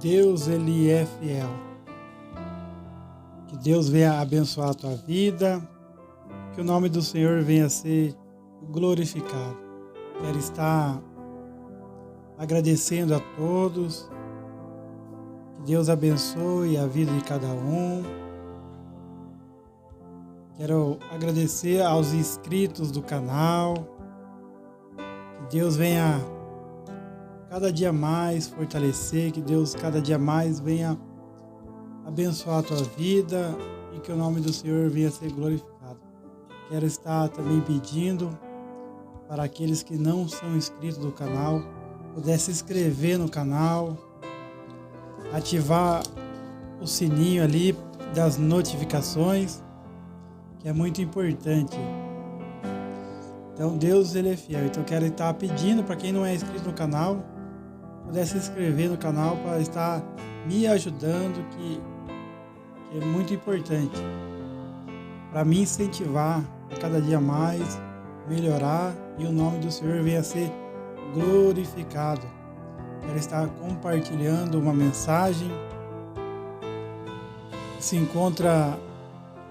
Deus, Ele é fiel. Que Deus venha abençoar a tua vida, que o nome do Senhor venha a ser glorificado. Quero estar agradecendo a todos, que Deus abençoe a vida de cada um. Quero agradecer aos inscritos do canal, que Deus venha cada dia mais fortalecer, que Deus cada dia mais venha abençoar a tua vida e que o nome do Senhor venha a ser glorificado. Quero estar também pedindo para aqueles que não são inscritos do canal, puder se inscrever no canal, ativar o sininho ali das notificações, que é muito importante. Então Deus, Ele é fiel. Então quero estar pedindo para quem não é inscrito no canal, puder se inscrever no canal para estar me ajudando, que é muito importante para me incentivar a cada dia mais melhorar e o nome do Senhor venha a ser glorificado. Quero estar compartilhando uma mensagem que se encontra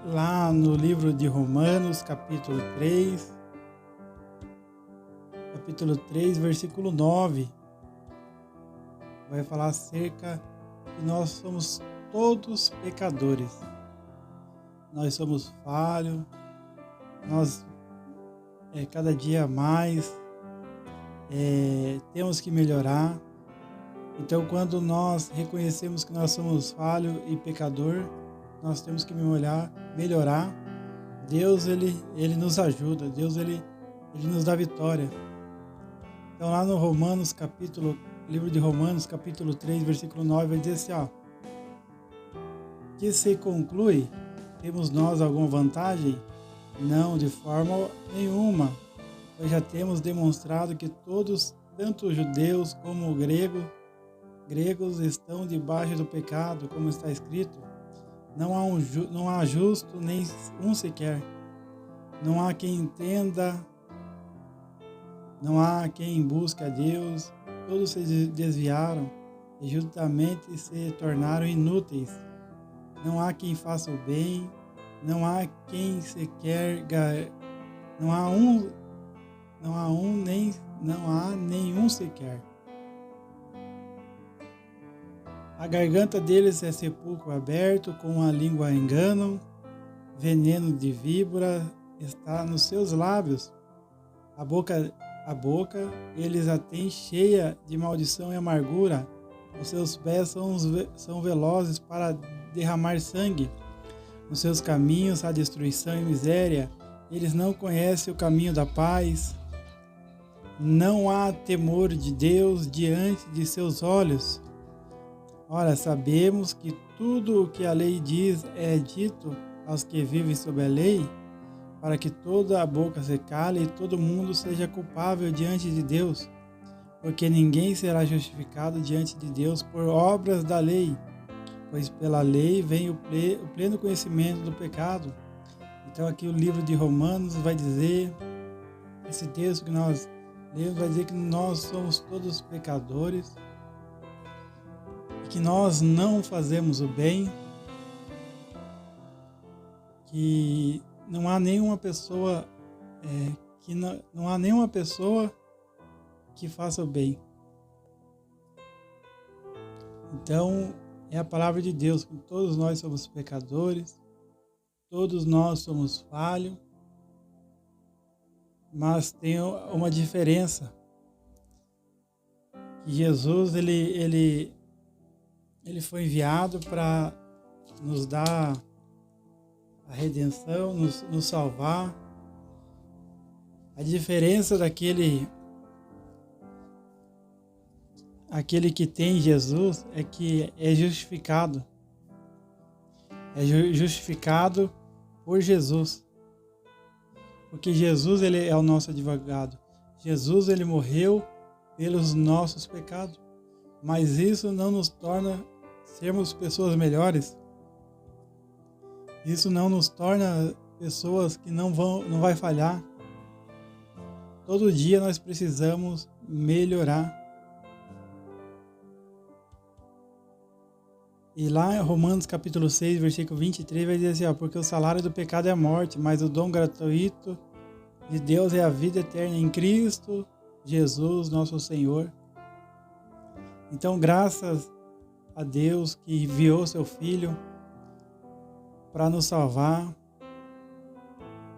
lá no livro de Romanos, capítulo 3, versículo 9. Vai falar acerca que nós somos todos pecadores. Nós somos falhos, nós cada dia mais temos que melhorar. Então, quando nós reconhecemos que nós somos falhos e pecador, nós temos que melhorar. Deus, Ele nos ajuda. Deus, Ele nos dá vitória. Então, lá no livro de Romanos, capítulo 3, versículo 9, vai dizer assim, ó: que se conclui, temos nós alguma vantagem? Não, de forma nenhuma, pois já temos demonstrado que todos, tanto judeus como gregos, estão debaixo do pecado, como está escrito: não há justo nem um sequer, não há quem entenda, não há quem busque a Deus, todos se desviaram e juntamente se tornaram inúteis. Não há quem faça o bem, não há quem sequer, não há nenhum sequer. A garganta deles é sepulcro aberto, com a língua enganam, veneno de víbora está nos seus lábios. A boca eles a têm cheia de maldição e amargura. Os seus pés são velozes para derramar sangue. Nos seus caminhos há destruição e miséria. Eles não conhecem o caminho da paz. Não há temor de Deus diante de seus olhos. Ora, sabemos que tudo o que a lei diz é dito aos que vivem sob a lei, para que toda a boca se cale e todo mundo seja culpável diante de Deus, porque ninguém será justificado diante de Deus por obras da lei, pois pela lei vem o pleno conhecimento do pecado. Então aqui o livro de Romanos vai dizer, esse texto que nós lemos vai dizer que nós somos todos pecadores, e que nós não fazemos o bem, que não há nenhuma pessoa não há nenhuma pessoa que faça o bem. Então é a palavra de Deus que todos nós somos pecadores, todos nós somos falhos, mas tem uma diferença, que Jesus ele foi enviado para nos dar a redenção, nos salvar. A diferença daquele que tem Jesus é que é justificado. É justificado por Jesus. Porque Jesus ele é o nosso advogado. Jesus ele morreu pelos nossos pecados. Mas isso não nos torna sermos pessoas melhores. Isso não nos torna pessoas que não vai falhar. Todo dia nós precisamos melhorar. E lá em Romanos capítulo 6, versículo 23, vai dizer assim, ó, porque o salário do pecado é a morte, mas o dom gratuito de Deus é a vida eterna em Cristo Jesus, nosso Senhor. Então, graças a Deus que enviou seu Filho para nos salvar.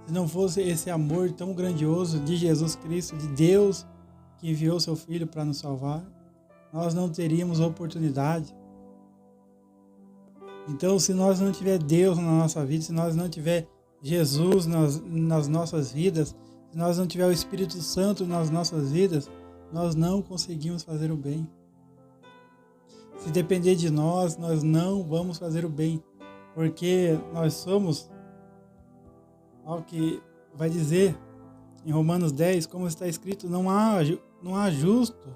Se não fosse esse amor tão grandioso de Jesus Cristo, de Deus que enviou seu Filho para nos salvar, nós não teríamos oportunidade. Então, se nós não tiver Deus na nossa vida, se nós não tiver Jesus nas nossas vidas, se nós não tiver o Espírito Santo nas nossas vidas, nós não conseguimos fazer o bem. Se depender de nós, nós não vamos fazer o bem, porque nós somos, ao que vai dizer em Romanos 10, como está escrito, não há justo,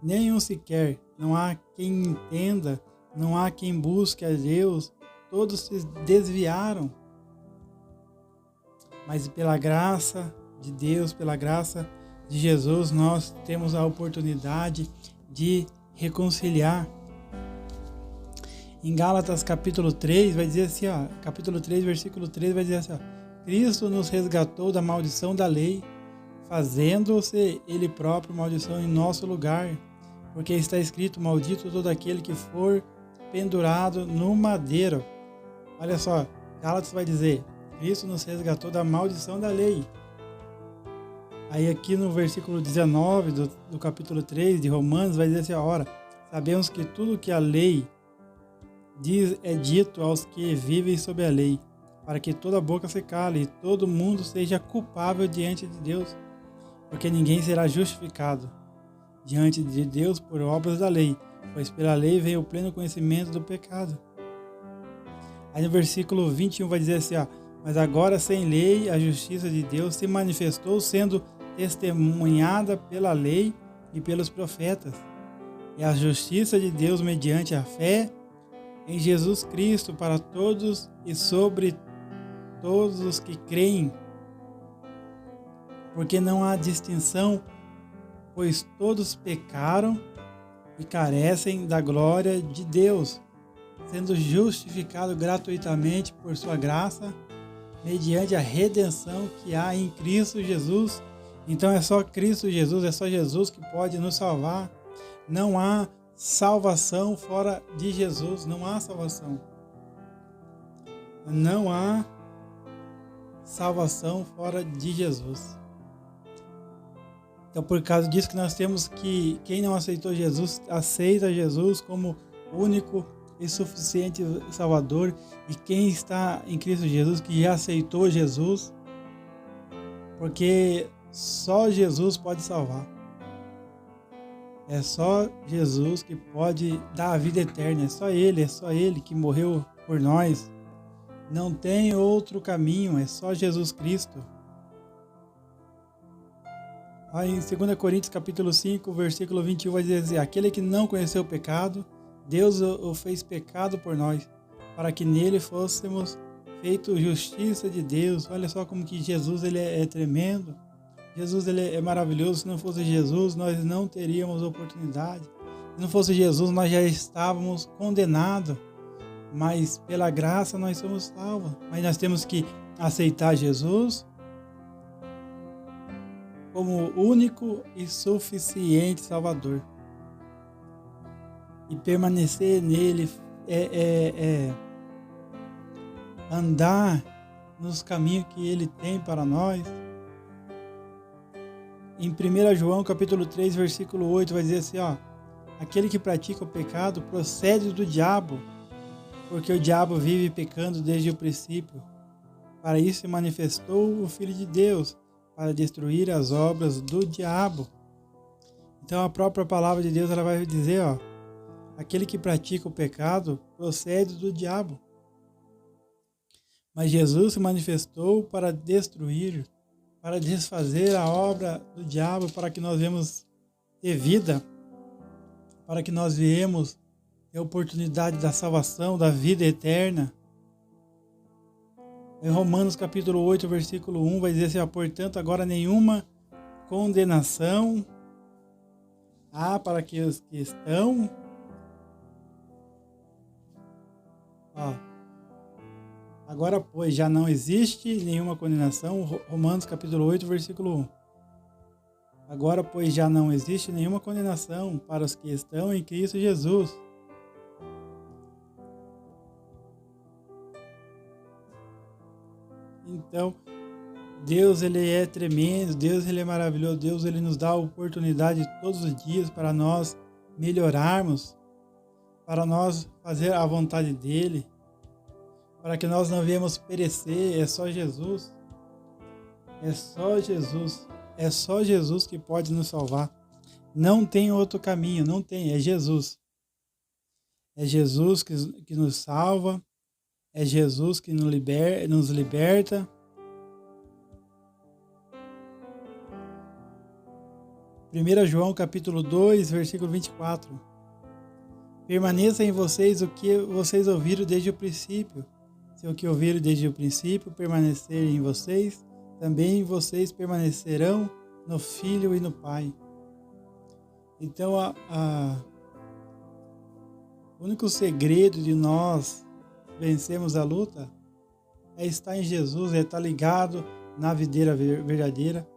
nenhum sequer, não há quem entenda, não há quem busque a Deus, todos se desviaram. Mas pela graça de Deus, pela graça de Jesus, nós temos a oportunidade de reconciliar. Em Gálatas capítulo 3, vai dizer assim, ó, capítulo 3, versículo 3, vai dizer assim, ó, Cristo nos resgatou da maldição da lei, fazendo-se Ele próprio maldição em nosso lugar, porque está escrito, maldito todo aquele que for pendurado no madeiro. Olha só, Gálatas vai dizer, Cristo nos resgatou da maldição da lei. Aí aqui no versículo 19 do capítulo 3 de Romanos vai dizer assim, ora, sabemos que tudo que a lei diz é dito aos que vivem sob a lei, para que toda boca se cale e todo mundo seja culpável diante de Deus, porque ninguém será justificado diante de Deus por obras da lei, pois pela lei veio o pleno conhecimento do pecado. Aí no versículo 21 vai dizer assim, ó, mas agora sem lei a justiça de Deus se manifestou, sendo testemunhada pela lei e pelos profetas. E a justiça de Deus mediante a fé em Jesus Cristo para todos e sobre todos os que creem. Porque não há distinção, pois todos pecaram e carecem da glória de Deus, sendo justificado gratuitamente por sua graça, mediante a redenção que há em Cristo Jesus. Então é só Cristo Jesus, é só Jesus que pode nos salvar. Não há salvação fora de Jesus, não há salvação. Não há salvação fora de Jesus. Então, por causa disso que nós temos que, quem não aceitou Jesus, aceita Jesus como único e suficiente Salvador. E quem está em Cristo Jesus, que já aceitou Jesus, porque só Jesus pode salvar. É só Jesus que pode dar a vida eterna. É só Ele que morreu por nós. Não tem outro caminho, é só Jesus Cristo. Aí em 2 Coríntios capítulo 5, versículo 21 vai dizer assim, aquele que não conheceu o pecado, Deus o fez pecado por nós, para que nele fôssemos feito justiça de Deus. Olha só como que Jesus ele é tremendo. Jesus ele é maravilhoso. Se não fosse Jesus, nós não teríamos oportunidade. Se não fosse Jesus, nós já estávamos condenados. Mas pela graça nós somos salvos. Mas nós temos que aceitar Jesus como único e suficiente Salvador. E permanecer nele andar nos caminhos que ele tem para nós. Em 1 João capítulo 3, versículo 8, vai dizer assim, ó, aquele que pratica o pecado procede do diabo, porque o diabo vive pecando desde o princípio. Para isso se manifestou o Filho de Deus, para destruir as obras do diabo. Então a própria palavra de Deus ela vai dizer, ó, aquele que pratica o pecado procede do diabo. Mas Jesus se manifestou para destruir, para desfazer a obra do diabo, para que nós venhamos ter vida, para que nós viemos ter a oportunidade da salvação, da vida eterna. Em Romanos capítulo 8, versículo 1, vai dizer assim, portanto, agora nenhuma condenação há para que os que estão Ó, agora, pois, já não existe nenhuma condenação. Romanos capítulo 8, versículo 1. Agora, pois, já não existe nenhuma condenação para os que estão em Cristo Jesus. Então, Deus, ele é tremendo, Deus, ele é maravilhoso, Deus, ele nos dá a oportunidade todos os dias para nós melhorarmos, para nós fazer a vontade dele, para que nós não venhamos perecer. É só Jesus, é só Jesus, é só Jesus que pode nos salvar. Não tem outro caminho, não tem, é Jesus. É Jesus que nos salva, é Jesus que nos liberta. 1 João capítulo 2, versículo 24. Permaneça em vocês o que vocês ouviram desde o princípio. Se o que ouviram desde o princípio permanecer em vocês, também vocês permanecerão no Filho e no Pai. Então, o único segredo de nós vencermos a luta é estar em Jesus, é estar ligado na videira verdadeira,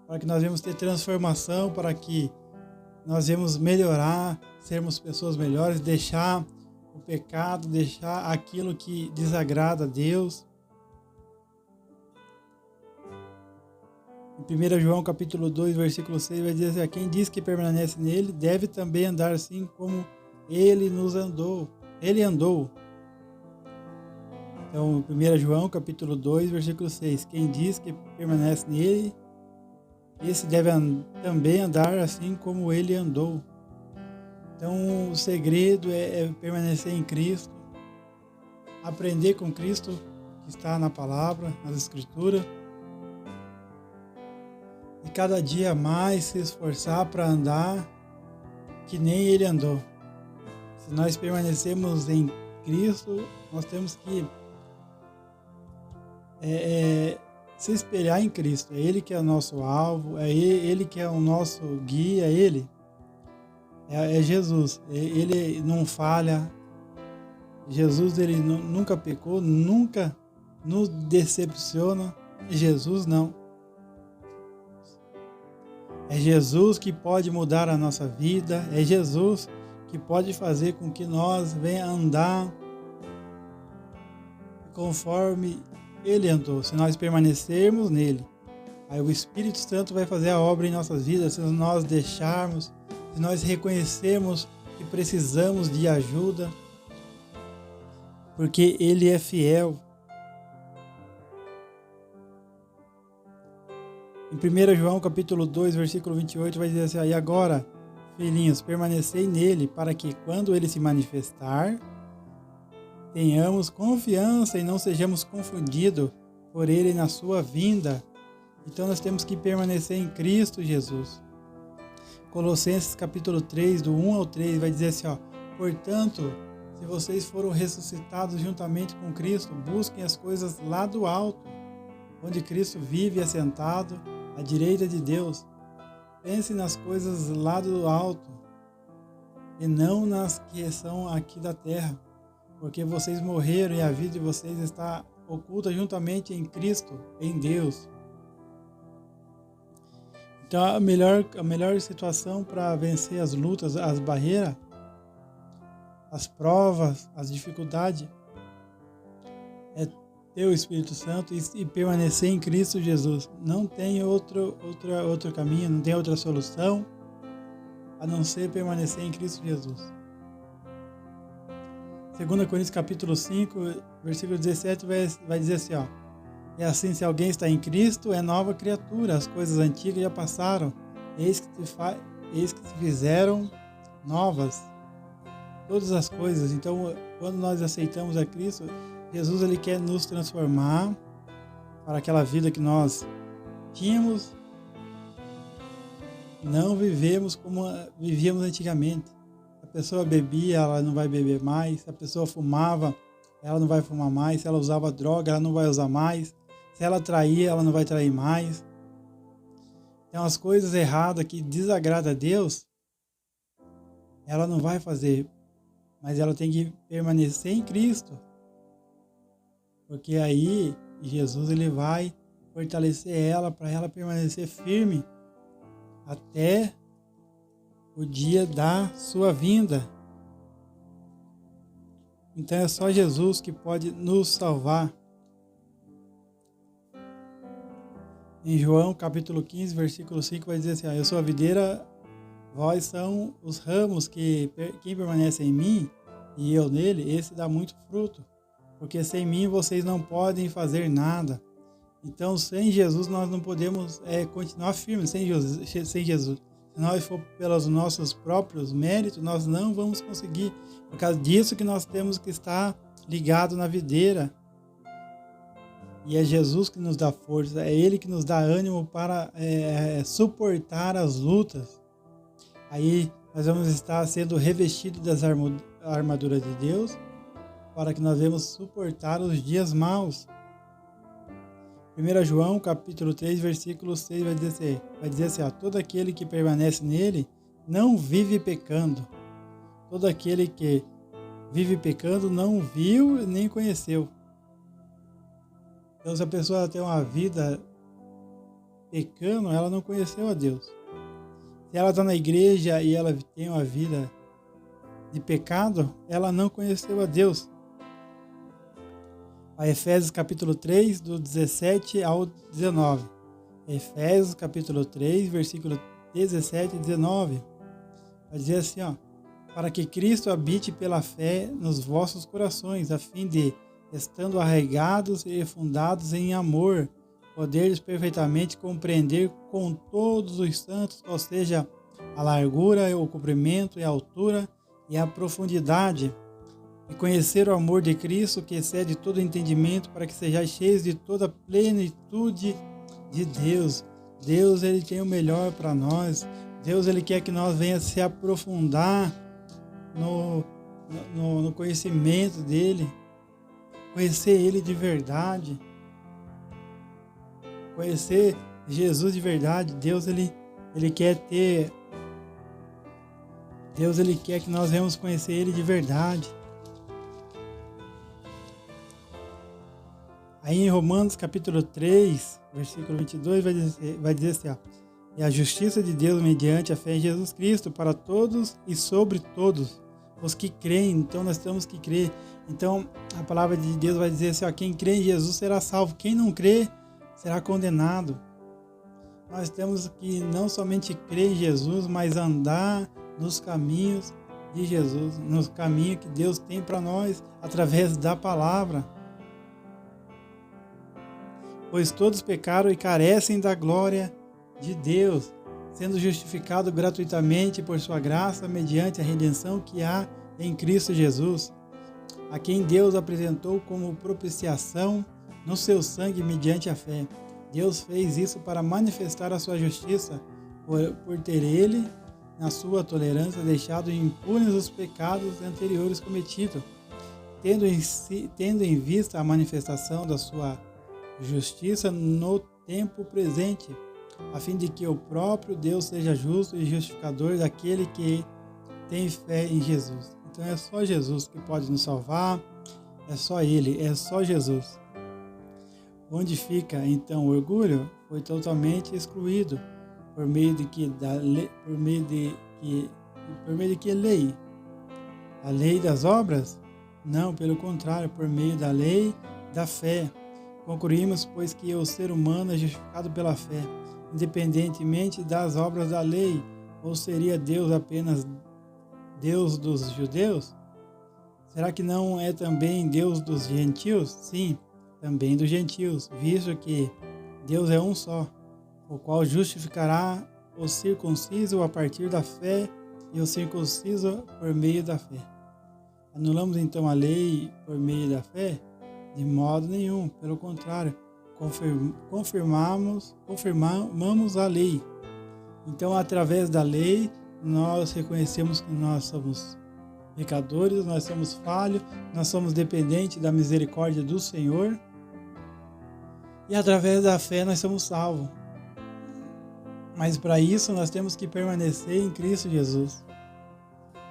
para que nós venhamos ter transformação, para que nós venhamos melhorar, sermos pessoas melhores, deixar o pecado, deixar aquilo que desagrada a Deus. Em 1 João capítulo 2, versículo 6, vai dizer assim: quem diz que permanece nele, deve também andar assim como ele andou. Então, 1 João capítulo 2, versículo 6, quem diz que permanece nele, esse deve também andar assim como ele andou. Então, o segredo é permanecer em Cristo, aprender com Cristo, que está na palavra, nas Escrituras, e cada dia mais se esforçar para andar que nem ele andou. Se nós permanecemos em Cristo, nós temos que se espelhar em Cristo. É Ele que é o nosso alvo, é Ele que é o nosso guia, é Ele. É Jesus. Ele não falha. Jesus, ele nunca pecou, nunca nos decepciona. Jesus não. É Jesus que pode mudar a nossa vida. É Jesus que pode fazer com que nós venhamos andar conforme Ele andou, se nós permanecermos nele. Aí o Espírito Santo vai fazer a obra em nossas vidas, se nós deixarmos, se nós reconhecermos que precisamos de ajuda, porque Ele é fiel. Em 1 João capítulo 2, versículo 28, vai dizer assim: e agora, filhinhos, permanecei nele, para que quando ele se manifestar, tenhamos confiança e não sejamos confundidos por ele na sua vinda. Então nós temos que permanecer em Cristo Jesus. Colossenses capítulo 3, do 1 ao 3, vai dizer assim, portanto, se vocês foram ressuscitados juntamente com Cristo, busquem as coisas lá do alto, onde Cristo vive assentado à direita de Deus. Pensem nas coisas lá do alto e não nas que são aqui da terra, porque vocês morreram e a vida de vocês está oculta juntamente em Cristo, em Deus. Então a melhor situação para vencer as lutas, as barreiras, as provas, as dificuldades, é ter o Espírito Santo e permanecer em Cristo Jesus. Não tem outro caminho, não tem outra solução a não ser permanecer em Cristo Jesus. 2 Coríntios capítulo 5, versículo 17 vai dizer assim, e assim, se alguém está em Cristo, é nova criatura, as coisas antigas já passaram, eis que se fizeram novas, todas as coisas. Então, quando nós aceitamos a Cristo, Jesus, ele quer nos transformar para aquela vida que nós tínhamos, não vivemos como vivíamos antigamente. Se a pessoa bebia, ela não vai beber mais. Se a pessoa fumava, ela não vai fumar mais. Se ela usava droga, ela não vai usar mais. Se ela traía, ela não vai trair mais. Tem umas coisas erradas que desagradam a Deus, ela não vai fazer, mas ela tem que permanecer em Cristo. porque aí Jesus ele vai fortalecer ela para ela permanecer firme até o dia da sua vinda. Então é só Jesus que pode nos salvar. Em João capítulo 15, versículo 5 vai dizer assim, eu sou a videira, vós são os ramos, que quem permanece em mim e eu nele, esse dá muito fruto, porque sem mim vocês não podem fazer nada. Então sem Jesus nós não podemos continuar firmes, sem Jesus. Se nós for pelos nossos próprios méritos, nós não vamos conseguir. Por causa disso que nós temos que estar ligado na videira. E é Jesus que nos dá força, é Ele que nos dá ânimo para suportar as lutas. Aí nós vamos estar sendo revestidos das armaduras de Deus, para que nós venhamos suportar os dias maus. 1 João capítulo 3, versículo 6 vai dizer assim, todo aquele que permanece nele não vive pecando. Todo aquele que vive pecando não viu nem conheceu. Então se a pessoa tem uma vida pecando, ela não conheceu a Deus. Se ela está na igreja e ela tem uma vida de pecado, ela não conheceu a Deus. A Efésios capítulo 3, do 17 ao 19. Efésios capítulo 3, versículo 17 e 19. Vai dizer assim, para que Cristo habite pela fé nos vossos corações, a fim de, estando arraigados e fundados em amor, poderes perfeitamente compreender com todos os santos, ou seja, a largura, o comprimento e a altura e a profundidade, e conhecer o amor de Cristo que excede todo entendimento, para que sejais cheios de toda a plenitude de Deus. Deus ele tem o melhor para nós. Deus ele quer que nós venhamos se aprofundar no conhecimento dele, conhecer ele de verdade, conhecer Jesus de verdade. Deus ele quer ter, Deus ele quer que nós venhamos conhecer ele de verdade. Aí em Romanos capítulo 3, versículo 22, vai dizer assim, e a justiça de Deus mediante a fé em Jesus Cristo para todos e sobre todos os que creem. Então nós temos que crer. Então a palavra de Deus vai dizer assim, quem crê em Jesus será salvo, quem não crê será condenado. Nós temos que não somente crer em Jesus, mas andar nos caminhos de Jesus, nos caminhos que Deus tem para nós através da palavra. Pois todos pecaram e carecem da glória de Deus, sendo justificado gratuitamente por sua graça, mediante a redenção que há em Cristo Jesus, a quem Deus apresentou como propiciação no seu sangue mediante a fé. Deus fez isso para manifestar a sua justiça, por ter ele, na sua tolerância, deixado impunes os pecados anteriores cometidos, tendo em vista a manifestação da sua justiça no tempo presente, a fim de que o próprio Deus seja justo e justificador daquele que tem fé em Jesus. Então é só Jesus que pode nos salvar, é só Ele, é só Jesus. Onde fica então o orgulho? Foi totalmente excluído por meio de que lei? A lei das obras? Não, pelo contrário, por meio da lei da fé. Concluímos, pois, que o ser humano é justificado pela fé, independentemente das obras da lei. Ou seria Deus apenas Deus dos judeus? Será que não é também Deus dos gentios? Sim, também dos gentios, visto que Deus é um só, o qual justificará o circunciso a partir da fé e o circunciso por meio da fé. Anulamos então a lei por meio da fé? De modo nenhum, pelo contrário, confirmamos a lei. Então, através da lei, nós reconhecemos que nós somos pecadores, nós somos falhos, nós somos dependentes da misericórdia do Senhor. E através da fé nós somos salvos. Mas para isso nós temos que permanecer em Cristo Jesus.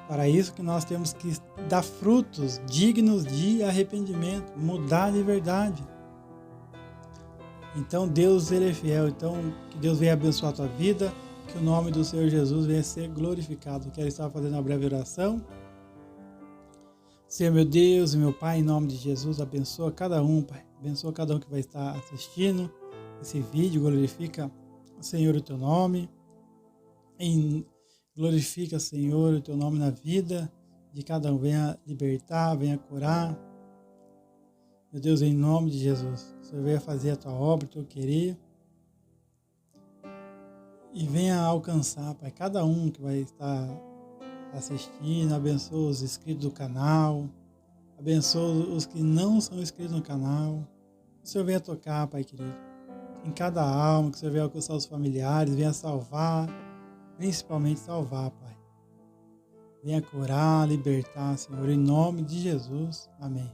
Para isso que nós temos que dar frutos dignos de arrependimento, mudar de verdade. Então Deus, Ele é fiel. Então que Deus venha abençoar a tua vida, que o nome do Senhor Jesus venha ser glorificado. Quero estar fazendo uma breve oração. Senhor meu Deus e meu Pai, em nome de Jesus, abençoa cada um, Pai. Abençoa cada um que vai estar assistindo esse vídeo, glorifica, Senhor, o teu nome. Glorifica, Senhor, o teu nome na vida de cada um. Venha libertar, venha curar. Meu Deus, em nome de Jesus, o Senhor venha fazer a tua obra, o teu querer. E venha alcançar, Pai, cada um que vai estar assistindo. Abençoa os inscritos do canal. Abençoa os que não são inscritos no canal. Que o Senhor venha tocar, Pai querido, em cada alma. Que o Senhor venha alcançar os familiares, venha salvar. Principalmente salvar, Pai. Venha curar, libertar, Senhor, em nome de Jesus. Amém.